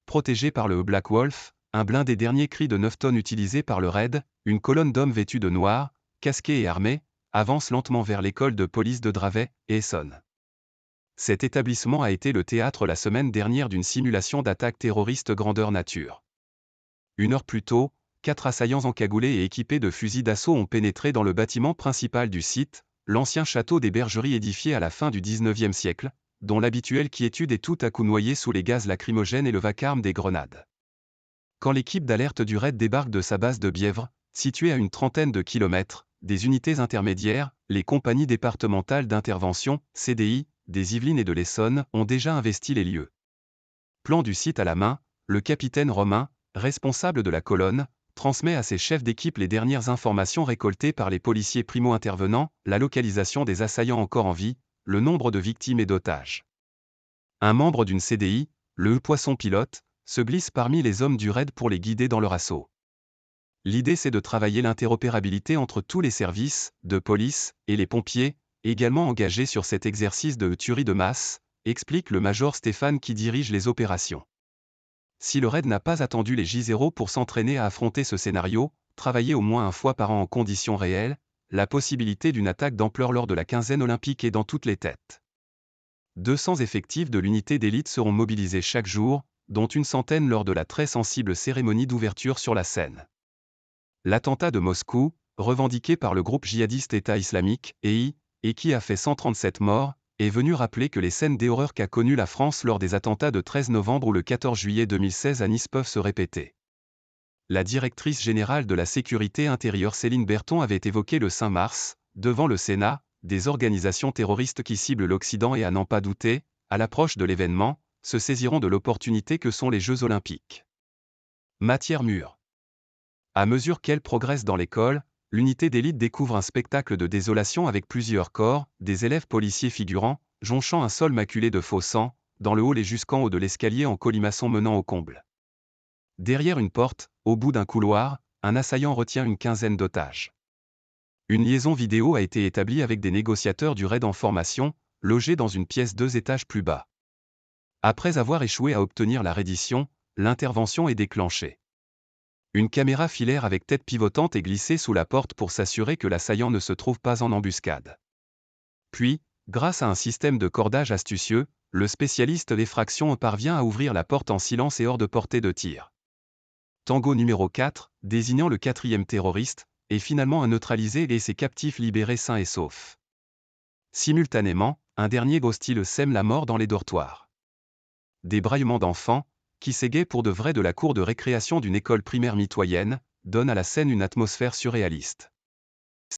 protégé par le Black Wolf, un blindé dernier cri de 9 tonnes utilisé par le raid, une colonne d'hommes vêtus de noir, casqués et armés, avance lentement vers l'école de police de Dravet et Essonne. Cet établissement a été le théâtre la semaine dernière d'une simulation d'attaque terroriste grandeur nature. 1 heure plus tôt, 4 assaillants encagoulés et équipés de fusils d'assaut ont pénétré dans le bâtiment principal du site, l'ancien château des Bergeries édifié à la fin du XIXe siècle, dont l'habituelle quiétude est tout à coup noyée sous les gaz lacrymogènes et le vacarme des grenades. Quand l'équipe d'alerte du raid débarque de sa base de Bièvre, située à une trentaine de kilomètres, des unités intermédiaires, les compagnies départementales d'intervention, CDI, des Yvelines et de l'Essonne, ont déjà investi les lieux. Plan du site à la main, le capitaine Romain, responsable de la colonne, transmet à ses chefs d'équipe les dernières informations récoltées par les policiers primo-intervenants, la localisation des assaillants encore en vie, le nombre de victimes et d'otages. Un membre d'une CDI, le poisson pilote, se glisse parmi les hommes du raid pour les guider dans leur assaut. L'idée c'est de travailler l'interopérabilité entre tous les services, de police, et les pompiers, également engagés sur cet exercice de tuerie de masse, explique le major Stéphane qui dirige les opérations. Si le raid n'a pas attendu les J0 pour s'entraîner à affronter ce scénario, travailler au moins 1 fois par an en conditions réelles, la possibilité d'une attaque d'ampleur lors de la quinzaine olympique est dans toutes les têtes. 200 effectifs de l'unité d'élite seront mobilisés chaque jour, dont une centaine lors de la très sensible cérémonie d'ouverture sur la scène. L'attentat de Moscou, revendiqué par le groupe djihadiste État islamique, EI, et qui a fait 137 morts, est venu rappeler que les scènes d'horreur qu'a connues la France lors des attentats de 13 novembre ou le 14 juillet 2016 à Nice peuvent se répéter. La directrice générale de la sécurité intérieure Céline Berton avait évoqué le 5 mars, devant le Sénat, des organisations terroristes qui ciblent l'Occident et à n'en pas douter, à l'approche de l'événement, se saisiront de l'opportunité que sont les Jeux Olympiques. Matière mûre. À mesure qu'elle progresse dans l'école, l'unité d'élite découvre un spectacle de désolation avec plusieurs corps, des élèves policiers figurants, jonchant un sol maculé de faux sang, dans le hall et jusqu'en haut de l'escalier en colimaçon menant au comble. Derrière une porte, au bout d'un couloir, un assaillant retient une quinzaine d'otages. Une liaison vidéo a été établie avec des négociateurs du raid en formation, logés dans une pièce 2 étages plus bas. Après avoir échoué à obtenir la reddition, l'intervention est déclenchée. Une caméra filaire avec tête pivotante est glissée sous la porte pour s'assurer que l'assaillant ne se trouve pas en embuscade. Puis, grâce à un système de cordage astucieux, le spécialiste d'effraction parvient à ouvrir la porte en silence et hors de portée de tir. Tango numéro 4, désignant le 4e terroriste, est finalement neutralisé et ses captifs libérés sains et saufs. Simultanément, un dernier hostile sème la mort dans les dortoirs. Des braillements d'enfants, qui s'égaient pour de vrai de la cour de récréation d'une école primaire mitoyenne, donnent à la scène une atmosphère surréaliste.